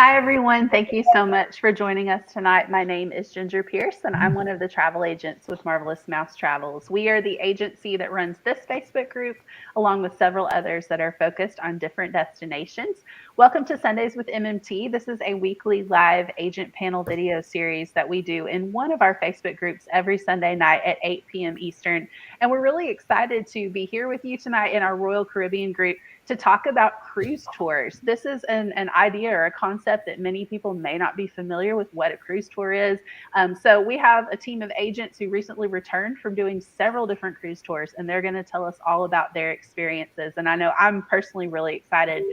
Hi, everyone. Thank you so much for joining us tonight. My name is Ginger Pierce, and I'm one of the travel agents with Marvelous Mouse Travels. We are the agency that runs this Facebook group, along with several others that are focused on different destinations. Welcome to Sundays with MMT. This is a weekly live agent panel video series that we do in one of our Facebook groups every Sunday night at 8 p.m. Eastern. And we're really excited to be here with you tonight in our Royal Caribbean group to talk about cruise tours. This is an idea or a concept that many people may not be familiar with what a cruise tour is. So we have a team of agents who recently returned from doing several different cruise tours, and they're going to tell us all about their experiences. And I know I'm personally really excited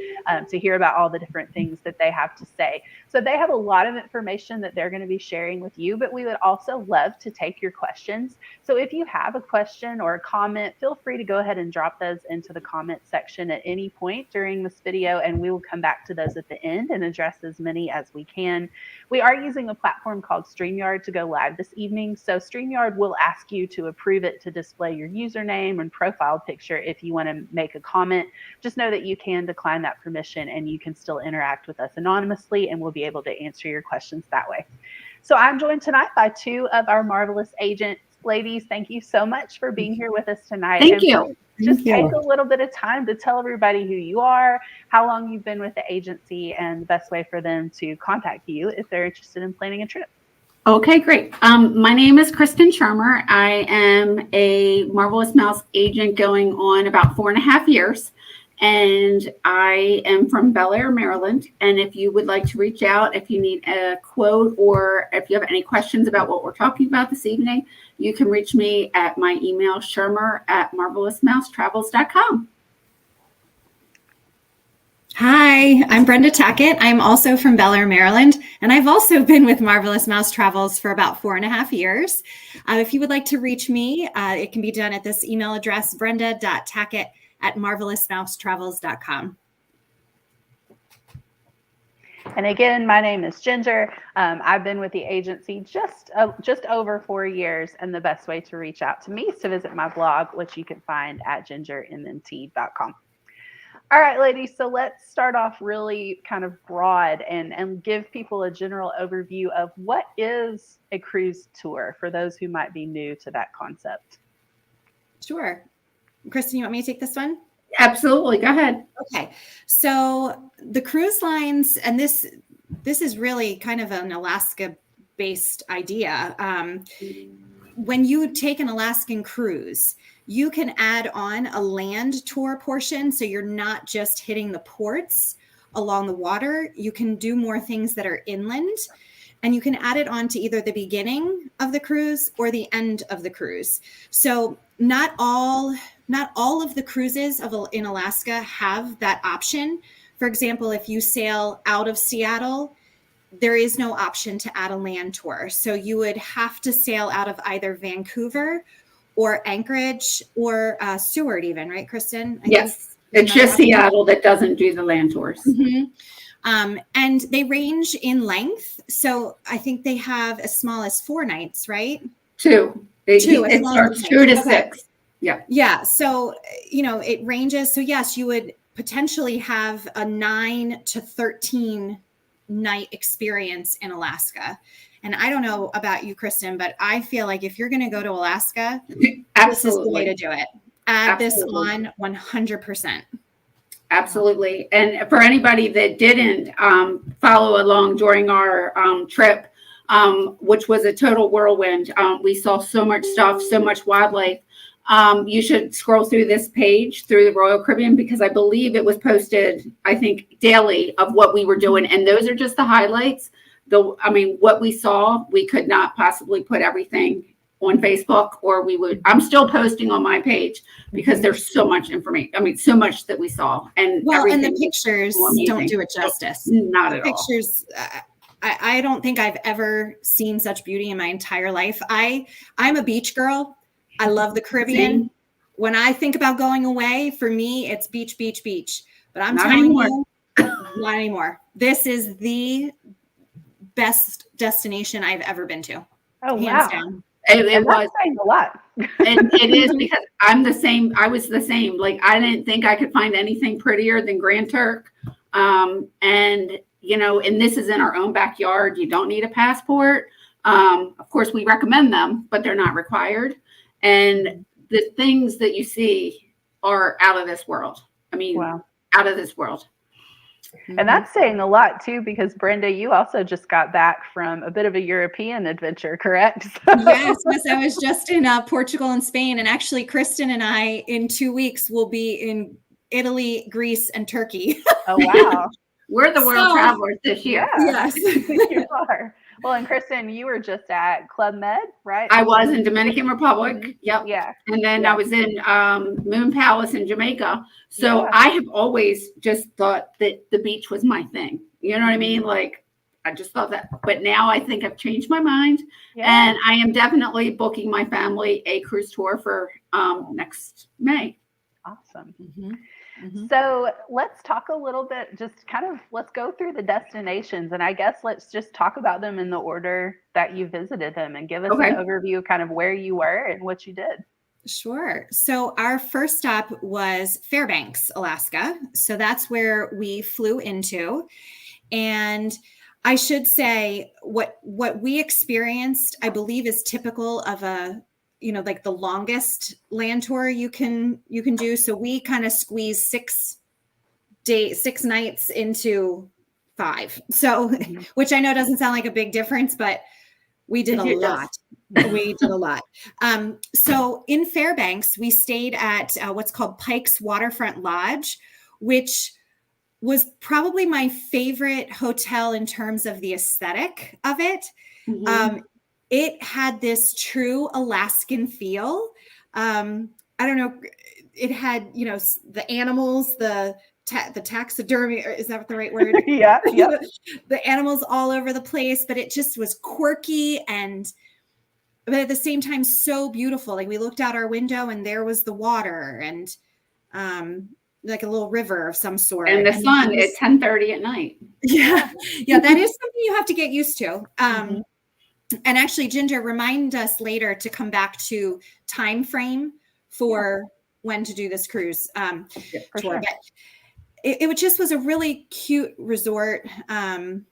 to hear about all the different things that they have to say. So they have a lot of information that they're going to be sharing with you, but we would also love to take your questions. So if you have a question or a comment, feel free to go ahead and drop those into the comment section at any point during this video, and we will come back to those at the end and address as many as we can. We are using a platform called StreamYard to go live this evening. So StreamYard will ask you to approve it to display your username and profile picture if you want to make a comment. Just know that you can decline that permission and you can still interact with us anonymously, and we'll be able to answer your questions that way. So I'm joined tonight by two of our marvelous agents. Ladies, thank you so much for being here with us tonight. Thank you. Just take a little bit of time to tell everybody who you are, how long you've been with the agency, and the best way for them to contact you if they're interested in planning a trip. Okay, great. My name is Kristen Shermer. I am a Marvelous Mouse agent going on about 4.5 years. And I am from Bel Air, Maryland. And if you would like to reach out, if you need a quote or if you have any questions about what we're talking about this evening, you can reach me at my email, shermer@marvelousmousetravels.com. Hi, I'm Brenda Tackett. I'm also from Bel Air, Maryland, and I've also been with Marvelous Mouse Travels for about 4.5 years. If you would like to reach me, it can be done at this email address, brenda.tackett@marvelousmousetravels.com. And again, my name is Ginger. I've been with the agency just over 4 years, and the best way to reach out to me is to visit my blog, which you can find at gingermmt.com. All right, ladies, so let's start off really kind of broad and give people a general overview of what is a cruise tour for those who might be new to that concept. Sure. Kristen, you want me to take this one? Absolutely. Go ahead. Okay. So the cruise lines, and this is really kind of an Alaska-based idea. When you take an Alaskan cruise, you can add on a land tour portion. So you're not just hitting the ports along the water. You can do more things that are inland, and you can add it on to either the beginning of the cruise or the end of the cruise. So not all of the cruises in Alaska have that option. For example, if you sail out of Seattle, there is no option to add a land tour. So you would have to sail out of either Vancouver or Anchorage or Seward even, right, Kristen? Yes, it's just Seattle that doesn't do the land tours. Mm-hmm. And they range in length. So I think they have as small as 4 nights, right? 2. It starts 2 to 6. Yeah. Yeah. So, it ranges. So yes, you would potentially have a 9 to 13 night experience in Alaska. And I don't know about you, Kristen, but I feel like if you're going to go to Alaska, this is the way to do it. Add this on 100%. Absolutely. And for anybody that didn't follow along during our trip, which was a total whirlwind, we saw so much stuff, so much wildlife. You should scroll through this page through the Royal Caribbean, because I believe it was posted, I think, daily of what we were doing. And those are just the highlights. What we saw, we could not possibly put everything on Facebook, or I'm still posting on my page because there's so much information. So much that we saw. And the pictures don't do it justice. Not at all. Pictures, I don't think I've ever seen such beauty in my entire life. I'm a beach girl. I love the Caribbean. When I think about going away, for me, it's beach, beach, beach. But I'm telling you, not anymore. This is the best destination I've ever been to. Oh, hands down. It was saying a lot. And it is, because I'm the same. I was the same. Like, I didn't think I could find anything prettier than Grand Turk. And and this is in our own backyard. You don't need a passport. Of course, we recommend them, but they're not required. And the things that you see are out of this world. I mean, Wow. out of this world. And that's saying a lot too, because Brenda, you also just got back from a bit of a European adventure, correct? Yes, I was just in Portugal and Spain, and actually Kristen and I in 2 weeks will be in Italy, Greece, and Turkey. Oh, wow. We're the world travelers this year. Yeah. Yes. You are. Well, and Kristen, you were just at Club Med, right? I was in Dominican Republic. Yep. Yeah. And then I was in Moon Palace in Jamaica. So Yeah. I have always just thought that the beach was my thing. You know what I mean? Like, I just thought that. But now I think I've changed my mind. Yeah. And I am definitely booking my family a cruise tour for next May. Awesome. Mm-hmm. Mm-hmm. So let's talk a little bit, just kind of, let's go through the destinations, and I guess let's just talk about them in the order that you visited them, and give us an overview of kind of where you were and what you did. Sure. So our first stop was Fairbanks, Alaska. So that's where we flew into. And I should say what we experienced, I believe, is typical of a, like the longest land tour you can do. So we kind of squeezed 6 nights into 5. So, which I know doesn't sound like a big difference, but we did a lot. We did a lot. So in Fairbanks, we stayed at what's called Pike's Waterfront Lodge, which was probably my favorite hotel in terms of the aesthetic of it. Mm-hmm. It had this true Alaskan feel. I don't know. It had, the animals, the taxidermy, is that the right word? Yeah. The animals all over the place, but it just was quirky but at the same time, so beautiful. Like, we looked out our window and there was the water and like a little river of some sort. And the sun at 10:30 at night. Yeah. Yeah. That is something you have to get used to. And actually, Ginger, remind us later to come back to time frame for when to do this cruise tour. Sure. But it just was a really cute resort. And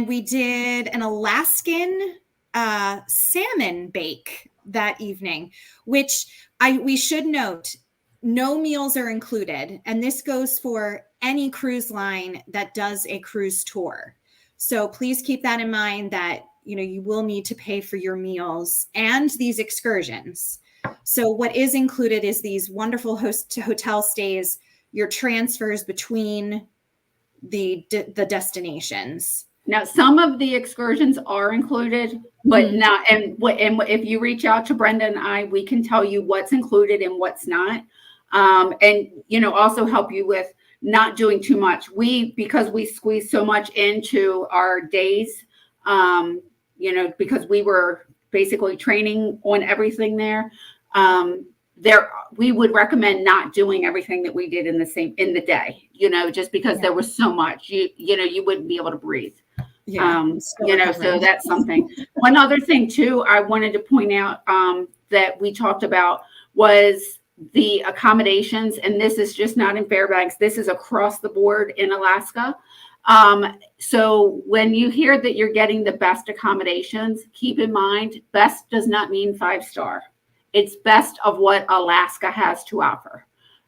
we did an Alaskan salmon bake that evening, which we should note, no meals are included. And this goes for any cruise line that does a cruise tour. So please keep that in mind, that you will need to pay for your meals and these excursions. So what is included is these wonderful hotel stays, your transfers between the destinations. Now, some of the excursions are included, but not. And if you reach out to Brenda and I, we can tell you what's included and what's not. And also help you with not doing too much. Because we squeeze so much into our days. Because we were basically training on everything there. We would recommend not doing everything that we did in the day, just because there was so much, you wouldn't be able to breathe. Yeah. So that's something. One other thing too, I wanted to point out, that we talked about was the accommodations. And this is just not in Fairbanks. This is across the board in Alaska. So when you hear that you're getting the best accommodations, keep in mind, best does not mean 5-star. It's best of what Alaska has to offer.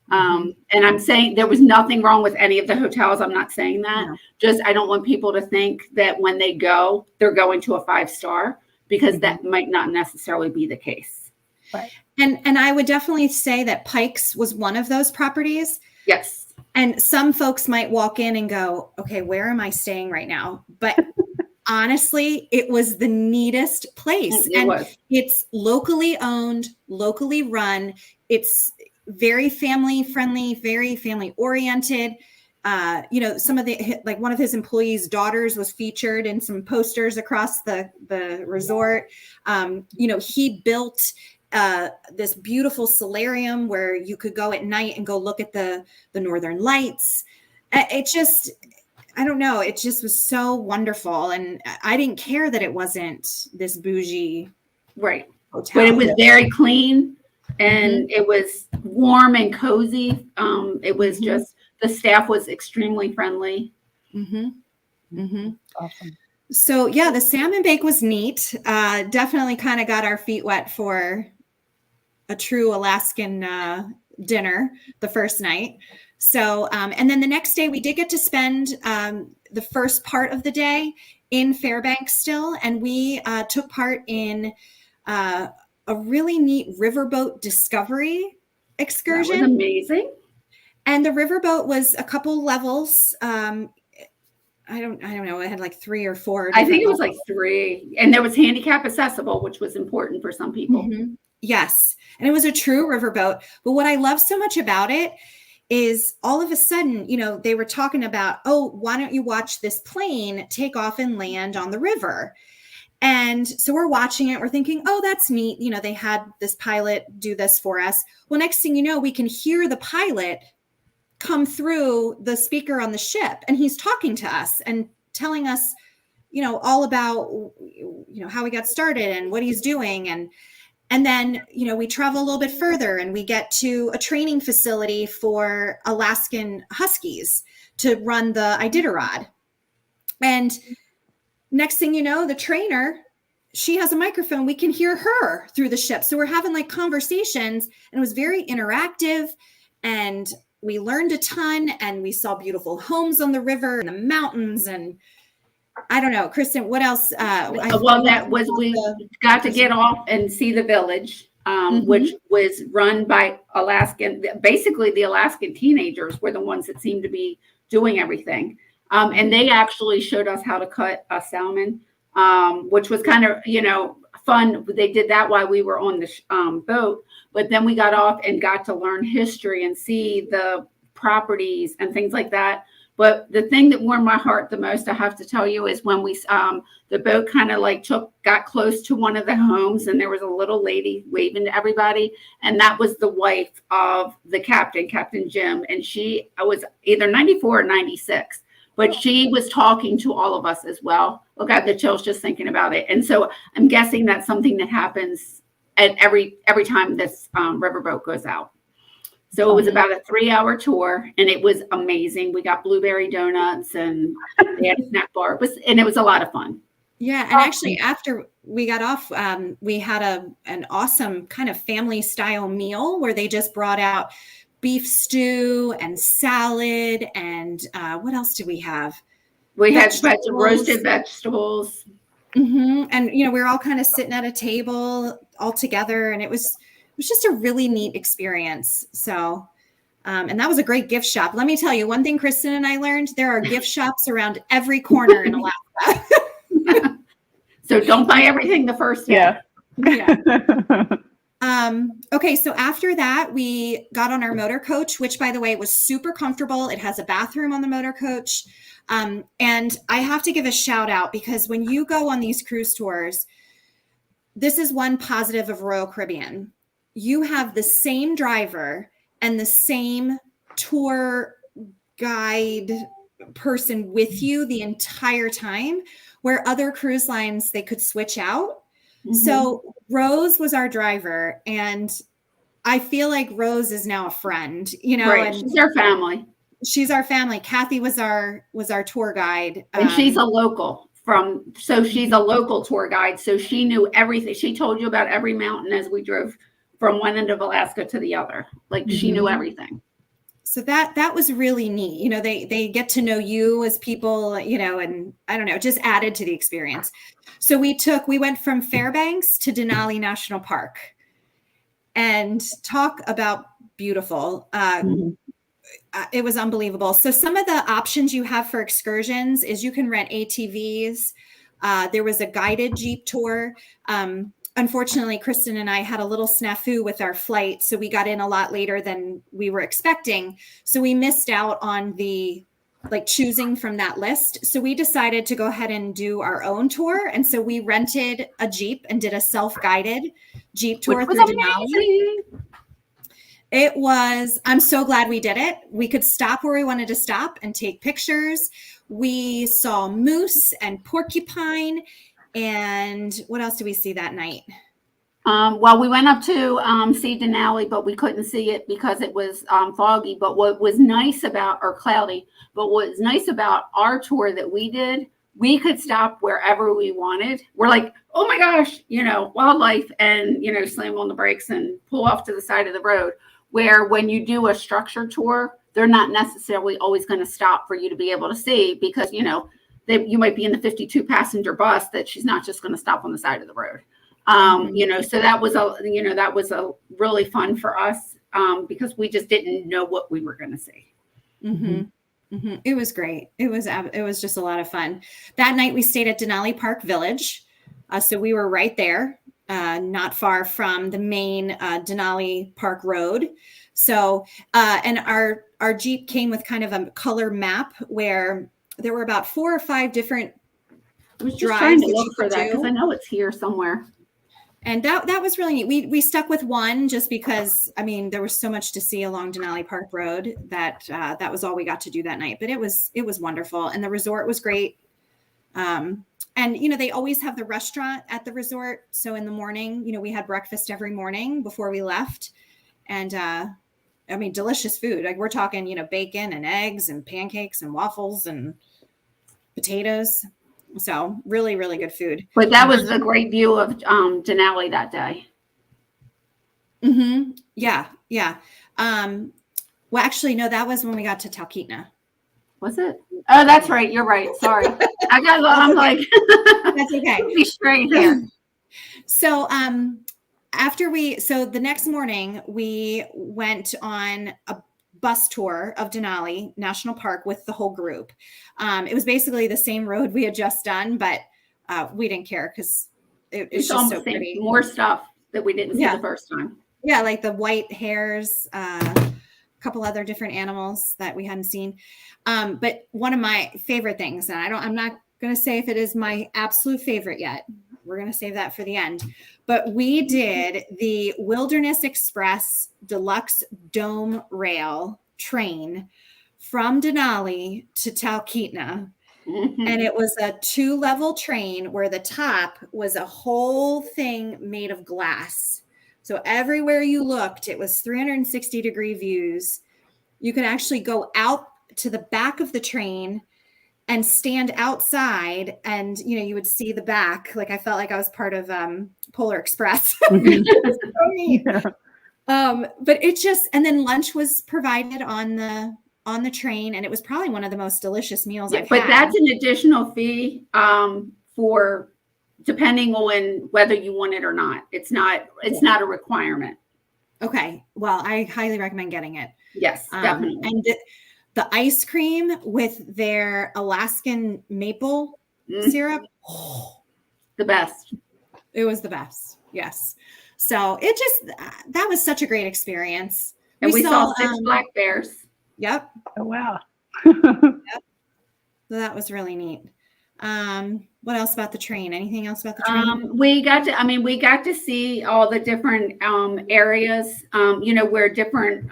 And I'm saying there was nothing wrong with any of the hotels. I'm not saying that. No. Just, I don't want people to think that when they go, they're going to a 5-star, because that might not necessarily be the case. Right. And I would definitely say that Pike's was one of those properties. Yes. And some folks might walk in and go, okay, where am I staying right now? But honestly, it was the neatest place. It's locally owned, locally run. It's very family friendly, very family oriented. Some of one of his employees' daughters was featured in some posters across the resort. He built this beautiful solarium where you could go at night and go look at the northern lights. I don't know. It just was so wonderful. And I didn't care that it wasn't this bougie hotel. But it was very clean and it was warm and cozy. It was just, the staff was extremely friendly. Mm-hmm. Awesome. So yeah, the salmon bake was neat. Definitely kind of got our feet wet for a true Alaskan dinner the first night. So, and then the next day we did get to spend the first part of the day in Fairbanks still, and we took part in a really neat riverboat discovery excursion. That was amazing. And the riverboat was a couple levels. I don't know. It had like 3 or 4. I think it was like 3, and there was handicap accessible, which was important for some people. Mm-hmm. Yes. And it was a true riverboat. But what I love so much about it is all of a sudden, they were talking about, oh, why don't you watch this plane take off and land on the river? And so we're watching it. We're thinking, oh, that's neat. They had this pilot do this for us. Well, next thing you know, we can hear the pilot come through the speaker on the ship, and he's talking to us and telling us, all about, how he got started and what he's doing. And then, we travel a little bit further and we get to a training facility for Alaskan Huskies to run the Iditarod. And next thing you know, the trainer, she has a microphone. We can hear her through the ship. So we're having like conversations, and it was very interactive, and we learned a ton, and we saw beautiful homes on the river and the mountains. And I don't know, Kristen, what else? We got to get off and see the village, which was run by basically the Alaskan teenagers were the ones that seemed to be doing everything. And they actually showed us how to cut a salmon, which was kind of, fun. They did that while we were on the boat, but then we got off and got to learn history and see the properties and things like that. But the thing that warmed my heart the most, I have to tell you, is when we the boat kind of like got close to one of the homes, and there was a little lady waving to everybody, and that was the wife of the captain, Captain Jim, and she was either 94 or 96, but she was talking to all of us as well. Look, I have the chills just thinking about it. And so I'm guessing that's something that happens at every time this riverboat goes out. So it was about a 3-hour tour, and it was amazing. We got blueberry donuts, and they had a snack bar. It was a lot of fun. Yeah, and actually, after we got off, we had an awesome kind of family style meal where they just brought out beef stew and salad, and what else did we have? We had roasted vegetables. Mm-hmm. And we were all kind of sitting at a table all together, and it was just a really neat experience. So, and that was a great gift shop. Let me tell you one thing, Kristen and I learned: there are gift shops around every corner in Alaska. So don't buy everything the first day. Yeah. Okay, so after that, we got on our motor coach, which, by the way, was super comfortable. It has a bathroom on the motor coach. And I have to give a shout out, because when you go on these cruise tours, this is one positive of Royal Caribbean. You have the same driver and the same tour guide person with you the entire time, where other cruise lines, they could switch out. Mm-hmm. So Rose was our driver, and I feel like Rose is now a friend, right. And she's our family. She's our family. Kathy was our tour guide. And she's a local she's a local tour guide. So she knew everything. She told you about every mountain as we drove from one end of Alaska to the other. Like she knew everything. So that was really neat. They get to know you as people, and I don't know, it just added to the experience. So we went from Fairbanks to Denali National Park, and talk about beautiful. It was unbelievable. So some of the options you have for excursions is you can rent ATVs. There was a guided Jeep tour. Unfortunately, Kristen and I had a little snafu with our flight, so we got in a lot later than we were expecting. So we missed out on the choosing from that list. So we decided to go ahead and do our own tour. And so we rented a Jeep and did a self-guided Jeep tour through Denali. I'm so glad we did it. We could stop where we wanted to stop and take pictures. We saw moose and porcupine. And what else did we see that night? Well, we went up to see Denali, but we couldn't see it because it was foggy. But what was nice about, or cloudy, but what was nice about our tour that we did, we could stop wherever we wanted. We're like, oh my gosh, wildlife, and, slam on the brakes and pull off to the side of the road. Where when you do a structured tour, they're not necessarily always going to stop for you to be able to see because, you might be in the 52 passenger bus that she's not just going to stop on the side of the road. So that was a really fun for us because we just didn't know what we were going to see. Mm-hmm. Mm-hmm. It was great. It was just a lot of fun. That night we stayed at Denali Park Village. So we were right there, not far from the main Denali Park Road. So, and our Jeep came with kind of a color map where there were about 4 or 5 different I was just drives trying to that look you for could that do. because I know it's here somewhere. And that was really neat. We stuck with one just because, there was so much to see along Denali Park Road that that was all we got to do that night. But it was wonderful. And the resort was great. And, they always have the restaurant at the resort. So in the morning, we had breakfast every morning before we left. And, delicious food. Like we're talking, bacon and eggs and pancakes and waffles and potatoes. So really, really good food. But that was the great view of Denali that day. Mm-hmm. Yeah. Yeah. Well, actually, no, that was when we got to Talkeetna. Was it? Oh, that's right. You're right. Sorry. I'm like, that's okay. Be straight here. So, so the next morning we went on a bus tour of Denali National Park with the whole group. It was basically the same road we had just done, but we didn't care because it's just so pretty. More stuff that we didn't see the first time. Yeah, like the white hares, a couple other different animals that we hadn't seen. But one of my favorite things, and I'm not going to say if it is my absolute favorite yet. We're going to save that for the end. But we did the Wilderness Express Deluxe Dome Rail train from Denali to Talkeetna. Mm-hmm. And it was a 2-level train where the top was a whole thing made of glass. So everywhere you looked, it was 360-degree views. You could actually go out to the back of the train and stand outside and, you would see the back. Like I felt like I was part of Polar Express. Mm-hmm. So neat. Yeah. But it just, and then lunch was provided on the train, and it was probably one of the most delicious meals I've had. But that's an additional fee for depending on whether you want it or not. It's not a requirement. Okay. Well, I highly recommend getting it. Yes, definitely. And the ice cream with their Alaskan maple syrup. Oh, the best. It was the best. Yes. So that was such a great experience. And we saw 6 black bears. Yep. Oh, wow. Yep. So that was really neat. What else about the train? Anything else about the train? We got to see all the different areas, where different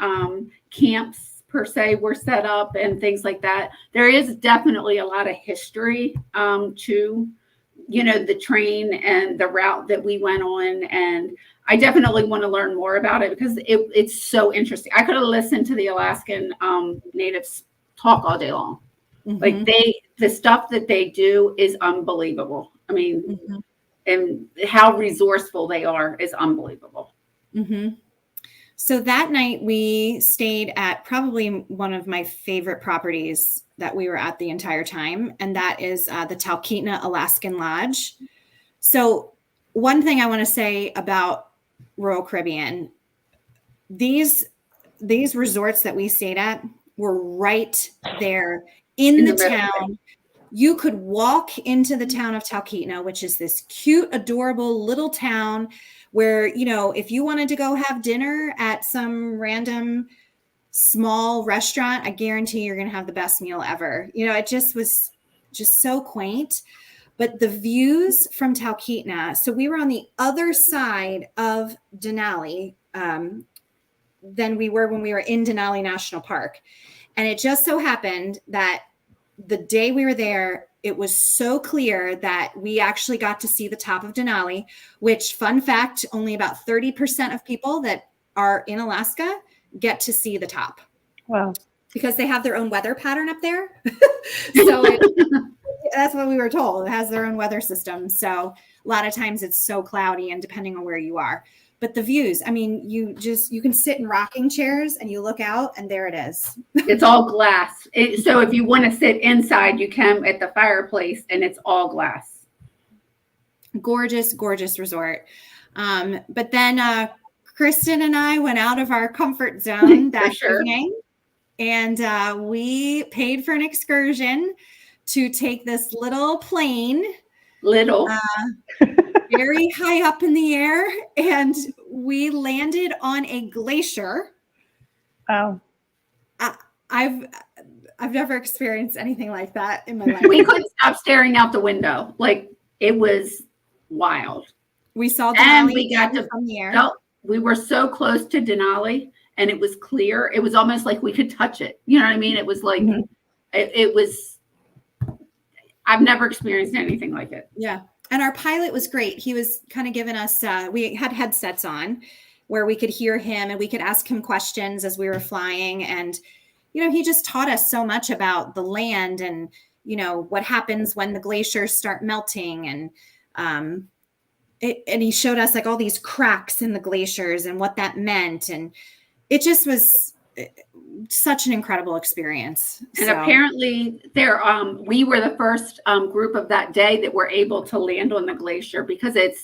camps per se were set up and things like that. There is definitely a lot of history to, the train and the route that we went on. And I definitely want to learn more about it because it's so interesting. I could have listened to the Alaskan natives talk all day long. Mm-hmm. Like the stuff that they do is unbelievable. Mm-hmm. And how resourceful they are is unbelievable. Mm-hmm. So that night we stayed at probably one of my favorite properties that we were at the entire time. And that is the Talkeetna Alaskan Lodge. So one thing I want to say about Royal Caribbean, these resorts that we stayed at were right there in the town. You could walk into the town of Talkeetna, which is this cute, adorable little town where, if you wanted to go have dinner at some random small restaurant, I guarantee you're going to have the best meal ever. It just was just so quaint. But the views from Talkeetna, so we were on the other side of Denali than we were when we were in Denali National Park. And it just so happened that the day we were there, it was so clear that we actually got to see the top of Denali, which, fun fact, only about 30% of people that are in Alaska get to see the top. Wow. Because they have their own weather pattern up there. So that's what we were told. It has their own weather system. So a lot of times it's so cloudy, and depending on where you are. But the views, I mean, you can sit in rocking chairs and you look out and there it is. It's all glass. So if you want to sit inside, you can at the fireplace and it's all glass. Gorgeous, gorgeous resort. But then Kristen and I went out of our comfort zone that evening, and we paid for an excursion to take this little plane. Very high up in the air, and we landed on a glacier. Oh, I've never experienced anything like that in my life. We couldn't stop staring out the window. Like, it was wild. We saw Denali, and we got to from the air. We were so close to Denali, and it was clear. It was almost like we could touch it. You know what I mean? It was like it was. I've never experienced anything like it. Yeah. And our pilot was great. He was kind of giving us, we had headsets on where we could hear him and we could ask him questions as we were flying. And, he just taught us so much about the land and, what happens when the glaciers start melting. And he showed us like all these cracks in the glaciers and what that meant. And it just was such an incredible experience. And apparently we were the first group of that day that were able to land on the glacier because it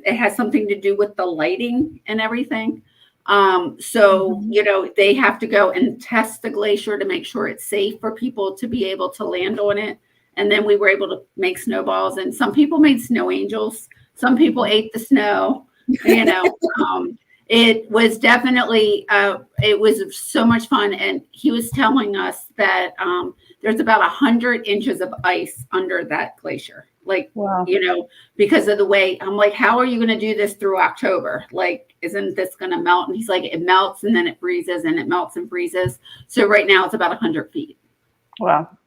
has something to do with the lighting and everything. They have to go and test the glacier to make sure it's safe for people to be able to land on it. And then we were able to make snowballs, and some people made snow angels. Some people ate the snow, It was definitely, it was so much fun. And he was telling us that there's about 100 inches of ice under that glacier. Like, wow. Because of the way, I'm like, how are you going to do this through October? Like, isn't this going to melt? And he's like, it melts and then it freezes and it melts and freezes. So right now it's about 100 feet. Wow.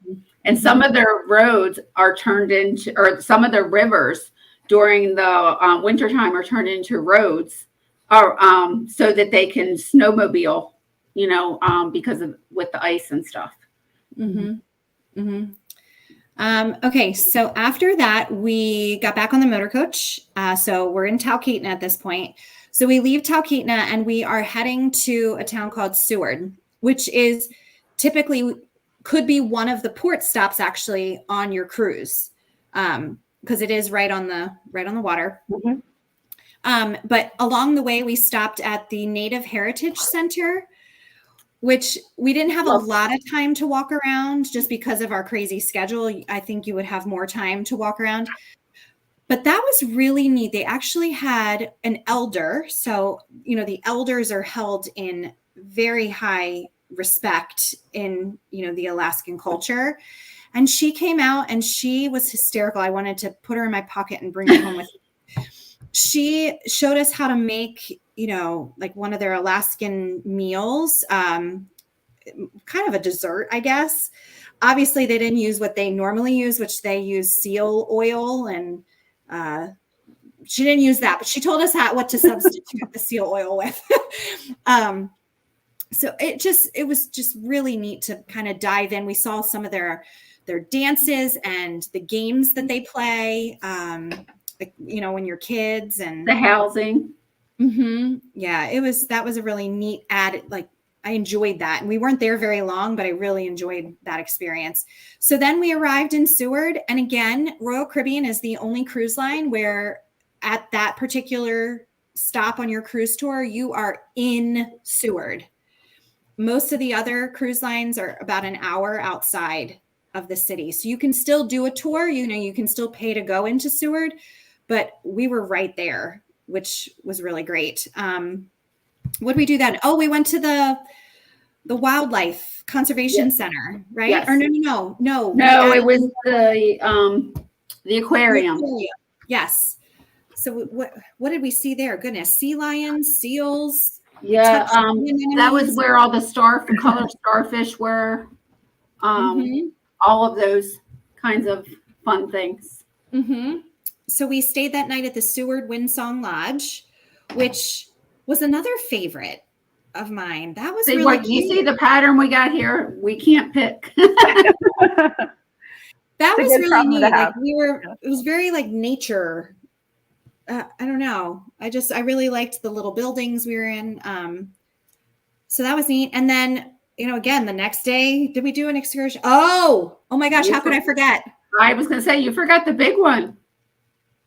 And some of their roads are turned into, or some of the rivers during the wintertime are turned into roads. So that they can snowmobile, because of with the ice and stuff. Mm-hmm. Mm-hmm. Okay, so after that, we got back on the motor coach. So we're in Talkeetna at this point. So we leave Talkeetna and we are heading to a town called Seward, which is typically could be one of the port stops actually on your cruise, because it is right on the water. Mm-hmm. But along the way, we stopped at the Native Heritage Center, which we didn't have a lot of time to walk around just because of our crazy schedule. I think you would have more time to walk around. But that was really neat. They actually had an elder. So, the elders are held in very high respect in, the Alaskan culture. And she came out and she was hysterical. I wanted to put her in my pocket and bring her home with me. She showed us how to make, like one of their Alaskan meals, kind of a dessert, I guess. Obviously, they didn't use what they normally use, which they use seal oil. And she didn't use that, but she told us what to substitute the seal oil with. So it was just really neat to kind of dive in. We saw some of their dances and the games that they play. When you're kids and the housing. Mm-hmm. Yeah, that was a really neat added, like I enjoyed that. And we weren't there very long, but I really enjoyed that experience. So then we arrived in Seward. And again, Royal Caribbean is the only cruise line where at that particular stop on your cruise tour, you are in Seward. Most of the other cruise lines are about an hour outside of the city. So you can still do a tour, you can still pay to go into Seward, but we were right there, which was really great. What did we do then? Oh, we went to the Wildlife Conservation Center, right? Yes. Or no. No, it was the aquarium. Yes. So what did we see there? Goodness, sea lions, seals. Yeah, that was where all the color starfish were. All of those kinds of fun things. Mm-hmm. So we stayed that night at the Seward Windsong Lodge, which was another favorite of mine. That was See, really what cute. you see the pattern we got here? We can't pick. That It's a was good really problem to neat. Like have. it was very like nature. I don't know. I really liked the little buildings we were in. So that was neat. And then, again, the next day, did we do an excursion? Oh my gosh, how could I forget? I was going to say, you forgot the big one.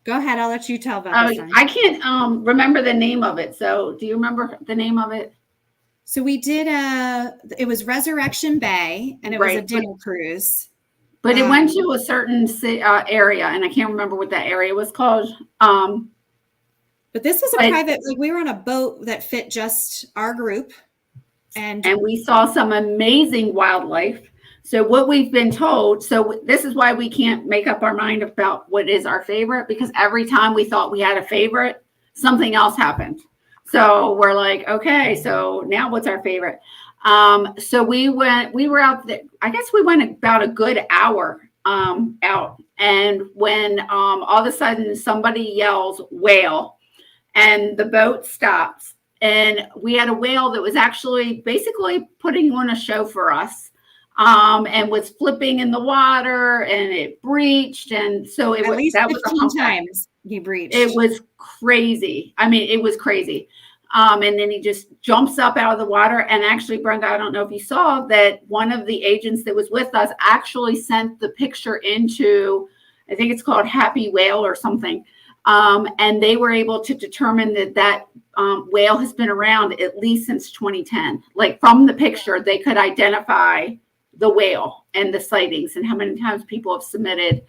Go ahead. I'll let you tell about this one. I can't remember the name of it. So do you remember the name of it? So we did it was Resurrection Bay, and it was a dinner cruise. But it went to a certain area, and I can't remember what that area was called. But this was a private, like we were on a boat that fit just our group. And we saw some amazing wildlife. So what we've been told, so this is why we can't make up our mind about what is our favorite, because every time we thought we had a favorite, something else happened. So we're like, okay, so now what's our favorite? So we were out there, I guess we went about a good hour out. And when all of a sudden somebody yells whale and the boat stops, and we had a whale that was actually basically putting on a show for us, and was flipping in the water, and it breached. And so it at was least that 15 was times he breached. It was crazy. I mean, it was crazy. And then he just jumps up out of the water. And actually, Brenda, I don't know if you saw that one of the agents that was with us actually sent the picture into, I think it's called Happy Whale or something. And they were able to determine that whale has been around at least since 2010. Like from the picture, they could identify the whale and the sightings and how many times people have submitted.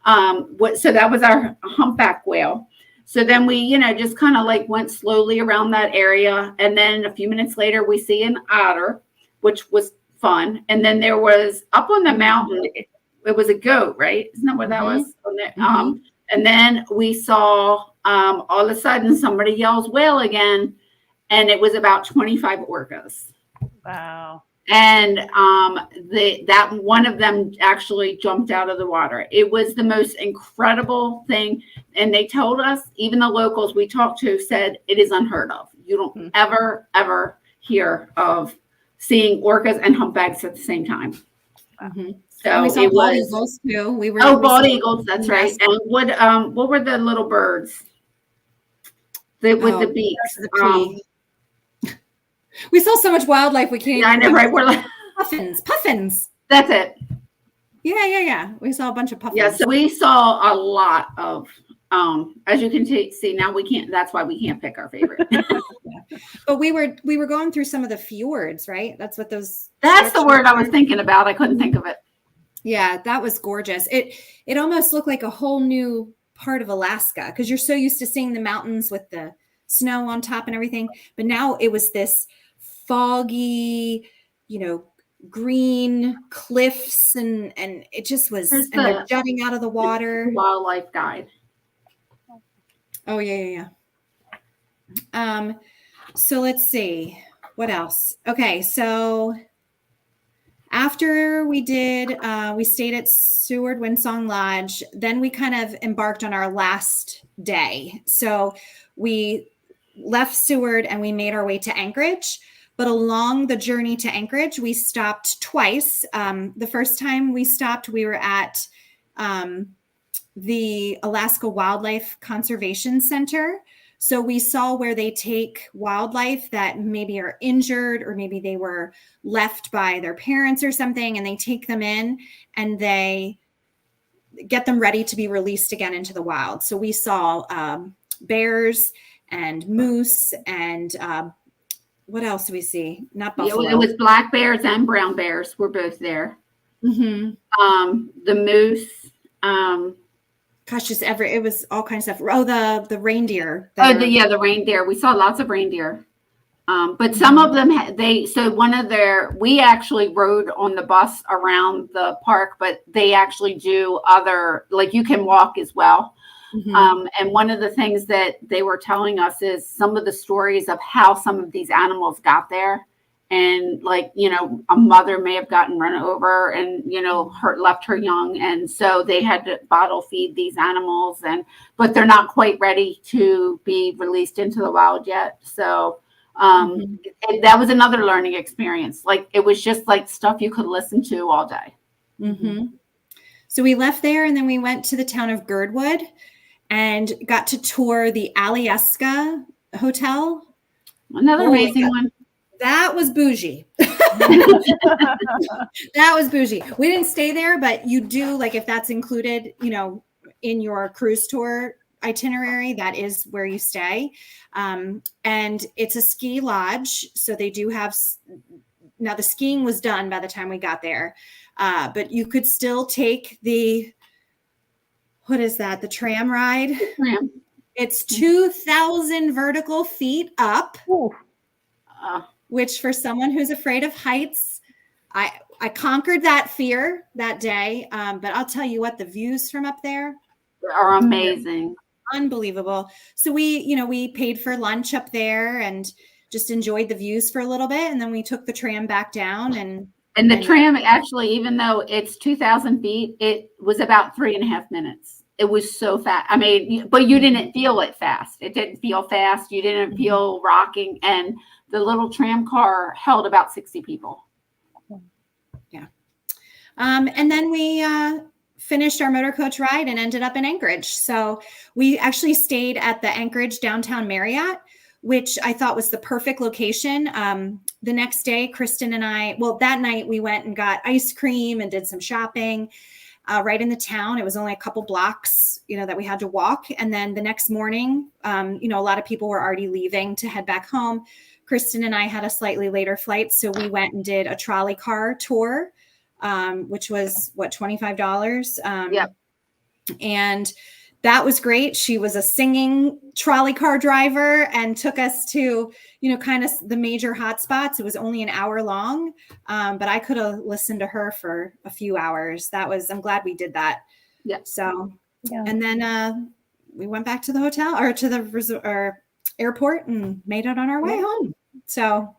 So that was our humpback whale. So then we, just kind of like went slowly around that area. And then a few minutes later, we see an otter, which was fun. And then there was up on the mountain, it was a goat, right? Isn't that what that was? And then we saw all of a sudden somebody yells whale again. And it was about 25 orcas. Wow. And that one of them actually jumped out of the water. It was the most incredible thing. And they told us, even the locals we talked to said it is unheard of. You don't ever hear of seeing orcas and humpbacks at the same time. So we saw bald eagles too. Bald eagles. That's right. And what were the little birds with the beaks? We saw so much wildlife. We can't. I know, right? We're like puffins. That's it. Yeah. We saw a bunch of puffins. Yeah, so we saw a lot of, as you can see now, we can't. That's why we can't pick our favorite. But we were going through some of the fjords, right? That's what those. That's the word I was thinking about. I couldn't think of it. Yeah, that was gorgeous. It almost looked like a whole new part of Alaska because you're so used to seeing the mountains with the snow on top and everything, but now it was this foggy, green cliffs and it just was, and they're jutting out of the water. Wildlife guide. Oh yeah. So let's see what else. Okay, so after we stayed at Seward Windsong Lodge, then we kind of embarked on our last day. So we left Seward and we made our way to Anchorage. But along the journey to Anchorage, we stopped twice. The first time we stopped, we were at the Alaska Wildlife Conservation Center. So we saw where they take wildlife that maybe are injured or maybe they were left by their parents or something, and they take them in and they get them ready to be released again into the wild. So we saw bears and moose and what else do we see? Not buffalo. It was black bears and brown bears were both there. Mm-hmm. The moose. Gosh, it was all kinds of stuff. Oh, the reindeer. The reindeer. We saw lots of reindeer. But some of them, we actually rode on the bus around the park, but they actually do like you can walk as well. Mm-hmm. And one of the things that they were telling us is some of the stories of how some of these animals got there. and like, a mother may have gotten run over and, left her young. And so they had to bottle feed these animals, but they're not quite ready to be released into the wild yet. So that was another learning experience. Like, it was just like stuff you could listen to all day. So we left there, and then we went to the town of Girdwood and got to tour the Alyeska Hotel. Another amazing one. That was bougie. That was bougie. We didn't stay there, but you do, like, if that's included, in your cruise tour itinerary, that is where you stay. And it's a ski lodge. So they do have, now the skiing was done by the time we got there. But you could still take the tram ride. Tram. It's 2,000 vertical feet up, which for someone who's afraid of heights, I conquered that fear that day. But I'll tell you what, the views from up there are amazing. Unbelievable. So we paid for lunch up there and just enjoyed the views for a little bit. And then we took the tram back down and the tram, actually, even though it's 2,000 feet, it was about 3.5 minutes. It was so fast. I mean, but you didn't feel it fast. It didn't feel fast. You didn't feel rocking. And the little tram car held about 60 people. Yeah. And then we finished our motor coach ride and ended up in Anchorage. So we actually stayed at the Anchorage Downtown Marriott, which I thought was the perfect location. The next day, Kristen and that night we went and got ice cream and did some shopping right in the town. It was only a couple blocks, that we had to walk. And then the next morning, a lot of people were already leaving to head back home. Kristen and I had a slightly later flight. So we went and did a trolley car tour, which was $25. Yep. And that was great. She was a singing trolley car driver and took us to, kind of the major hot spots. It was only an hour long, but I could have listened to her for a few hours. I'm glad we did that. Yeah. So, and then we went back to the hotel or to the airport and made it on our way home. So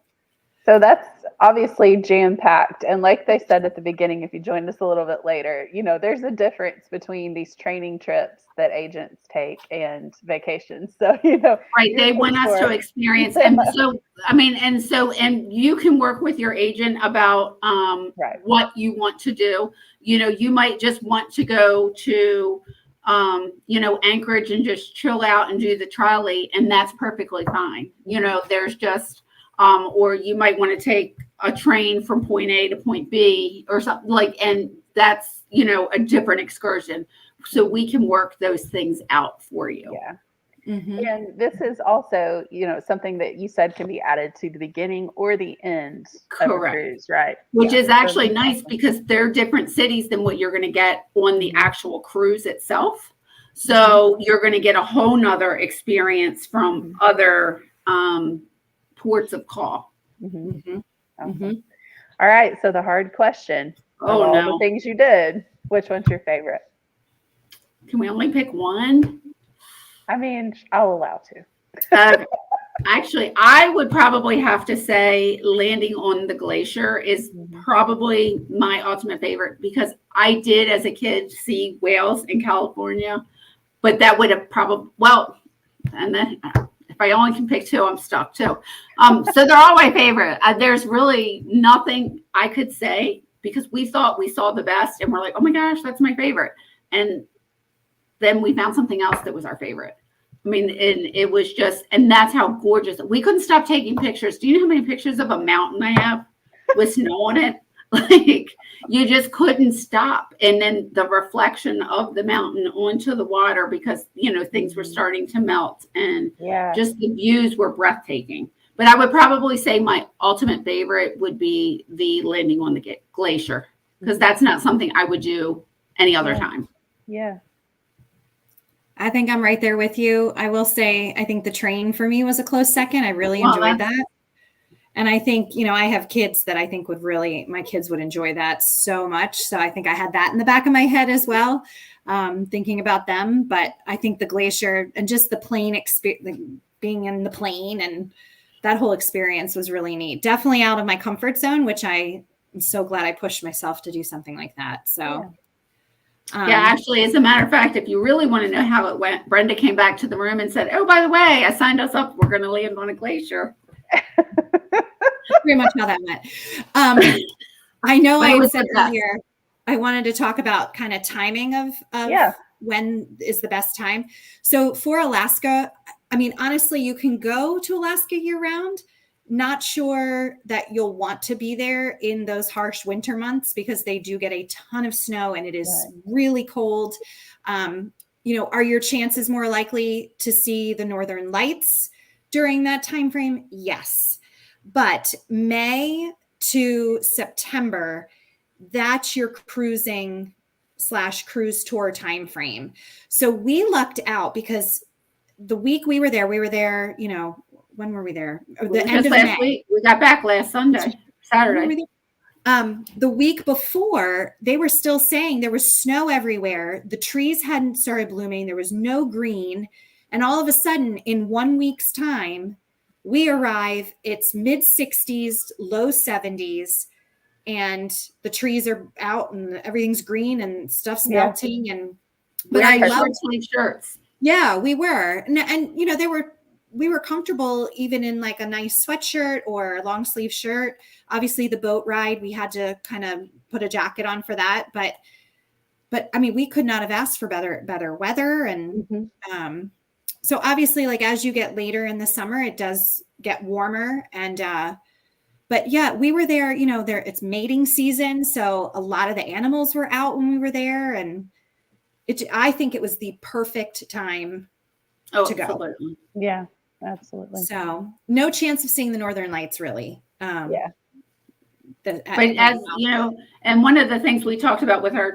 that's obviously jam-packed. And like they said at the beginning, if you joined us a little bit later, there's a difference between these training trips that agents take and vacations. So, right. They want us to experience. And so, and you can work with your agent about what you want to do. You might just want to go to, Anchorage and just chill out and do the trolley. And that's perfectly fine. There's just, or you might want to take a train from point A to point B or something and that's, a different excursion. So we can work those things out for you. Yeah. Mm-hmm. And this is also, something that you said can be added to the beginning or the end of a cruise, right? Which is actually nice because they're different cities than what you're going to get on the actual cruise itself. So you're going to get a whole nother experience from other ports of call. Mm-hmm. Mm-hmm. All right. So the hard question. All the things you did, which one's your favorite? Can we only pick one? I mean, I'll allow to. Actually, I would probably have to say landing on the glacier is probably my ultimate favorite because I did as a kid see whales in California, but that would have probably, and then if I only can pick two, I'm stuck too. So they're all my favorite. There's really nothing I could say because we thought we saw the best and we're like, oh my gosh, that's my favorite. And then we found something else that was our favorite. I mean, and it was just, and that's how gorgeous. We couldn't stop taking pictures. Do you know how many pictures of a mountain I have with snow on it? Like, you just couldn't stop. And then the reflection of the mountain onto the water because, things were starting to melt and just the views were breathtaking. But I would probably say my ultimate favorite would be the landing on the glacier because that's not something I would do any other time. Yeah. I think I'm right there with you. I will say, I think the train for me was a close second. I really enjoyed that. And I think, I have kids that I think my kids would enjoy that so much. So I think I had that in the back of my head as well, thinking about them. But I think the glacier and just the plane experience, being in the plane, and that whole experience was really neat. Definitely out of my comfort zone, which I'm so glad I pushed myself to do something like that. So, yeah, actually, as a matter of fact, if you really want to know how it went, Brenda came back to the room and said, "Oh, by the way, I signed us up. We're going to land on a glacier." pretty much how that went. I know But it I was said the best. earlier, I wanted to talk about kind of timing of Yeah. when is the best time. So for Alaska, I mean, honestly, you can go to Alaska year round. Not sure that you'll want to be there in those harsh winter months because they do get a ton of snow and it is really cold. Are your chances more likely to see the northern lights during that time frame? Yes. But May to September, that's your cruising / cruise tour time frame. So we lucked out because the week we were there, when were we there? The end of last May. week. We got back last Saturday. The week before, they were still saying there was snow everywhere. The trees hadn't started blooming. There was no green. And all of a sudden, in 1 week's time, we arrive. It's mid 60s, low 70s, and the trees are out and everything's green and stuff's melting. But I love sleeve shirts. Yeah, we were. And we were comfortable even in like a nice sweatshirt or a long sleeve shirt. Obviously the boat ride, we had to kind of put a jacket on for that. But I mean, we could not have asked for better weather. And so obviously, like as you get later in the summer, it does get warmer. And but yeah, we were there, it's mating season. So a lot of the animals were out when we were there. And I think it was the perfect time to go. Absolutely. Yeah, absolutely. So no chance of seeing the northern lights really. But as you know, and one of the things we talked about with our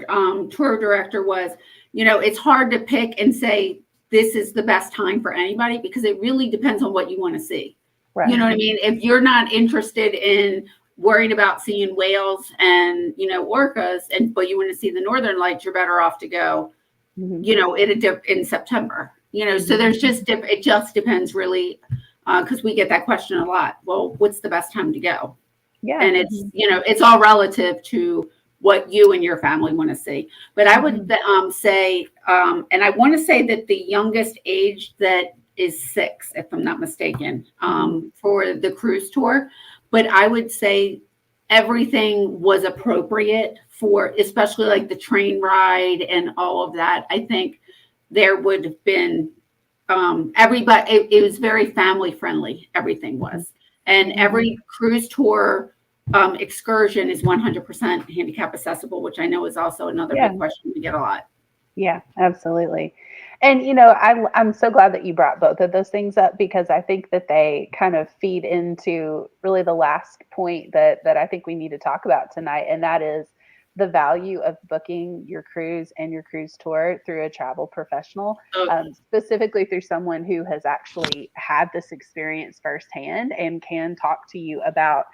tour director was, it's hard to pick and say this is the best time for anybody because it really depends on what you want to see. Right. You know what I mean? If you're not interested in worrying about seeing whales and orcas, but you want to see the northern lights, you're better off to go, in September. So there's it just depends really, because we get that question a lot. Well, what's the best time to go? Yeah, and it's it's all relative to what you and your family want to see. But I would say, and I want to say that the youngest age that is 6, if I'm not mistaken, for the cruise tour. But I would say everything was appropriate for, especially like the train ride and all of that. I think there would have been everybody. It was very family friendly. Everything was, and every cruise tour excursion is 100% handicap accessible, which I know is also another big question we get a lot. Yeah, absolutely. And, I'm so glad that you brought both of those things up because I think that they kind of feed into really the last point that I think we need to talk about tonight. And that is the value of booking your cruise and your cruise tour through a travel professional, specifically through someone who has actually had this experience firsthand and can talk to you about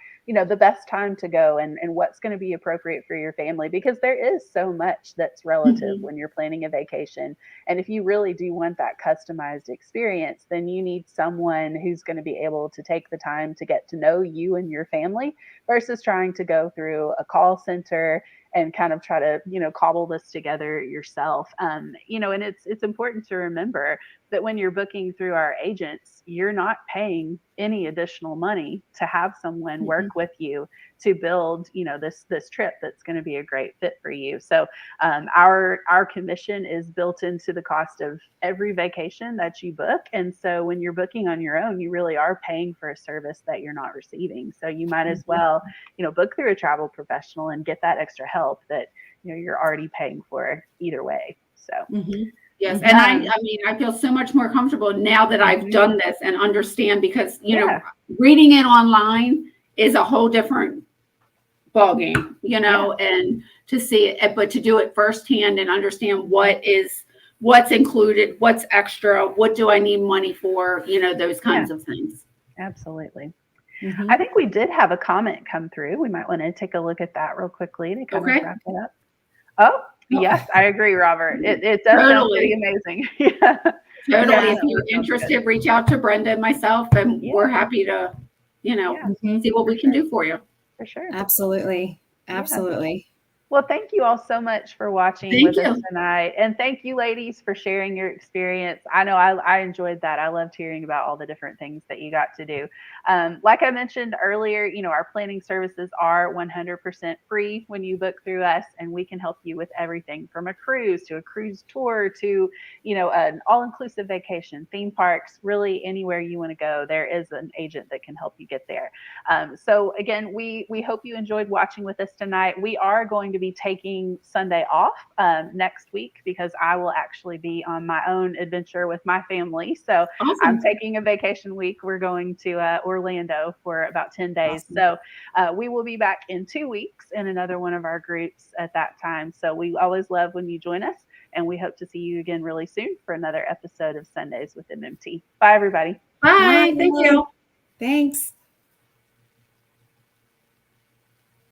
the best time to go and what's going to be appropriate for your family, because there is so much that's relative when you're planning a vacation. And if you really do want that customized experience, then you need someone who's going to be able to take the time to get to know you and your family versus trying to go through a call center and kind of try to, cobble this together yourself. And it's important to remember that when you're booking through our agents, you're not paying any additional money to have someone work with you to build, this trip that's going to be a great fit for you. So our commission is built into the cost of every vacation that you book. And so when you're booking on your own, you really are paying for a service that you're not receiving. So you might as well, book through a travel professional and get that extra help that, you're already paying for either way. So. Yes. And I feel so much more comfortable now that I've done this and understand, because, reading it online is a whole different ballgame, and to see it, but to do it firsthand and understand what's included, what's extra, what do I need money for, those kinds of things. Absolutely. I think we did have a comment come through. We might want to take a look at that real quickly to kind of wrap it up. Oh, yes, I agree, Robert. It does sound pretty amazing. Totally. If you're interested, reach out to Brenda and myself, and we're happy to Yeah, see what we can do for you. for sure. Absolutely. Yeah. Absolutely. Well, thank you all so much for watching Thank with us you. tonight. And thank you, ladies, for sharing your experience. I know I enjoyed that. I loved hearing about all the different things that you got to do. Like I mentioned earlier, our planning services are 100% free when you book through us, and we can help you with everything from a cruise to a cruise tour to, an all inclusive vacation, theme parks, really anywhere you want to go. There is an agent that can help you get there. So again, we hope you enjoyed watching with us tonight. We are going to be taking Sunday off next week because I will actually be on my own adventure with my family. So I'm Awesome. taking a vacation week. We're going to Orlando for about 10 days. Awesome. So we will be back in 2 weeks in another one of our groups at that time. So we always love when you join us, and we hope to see you again really soon for another episode of Sundays with MMT. Bye, everybody. Bye. Thank you. Thanks.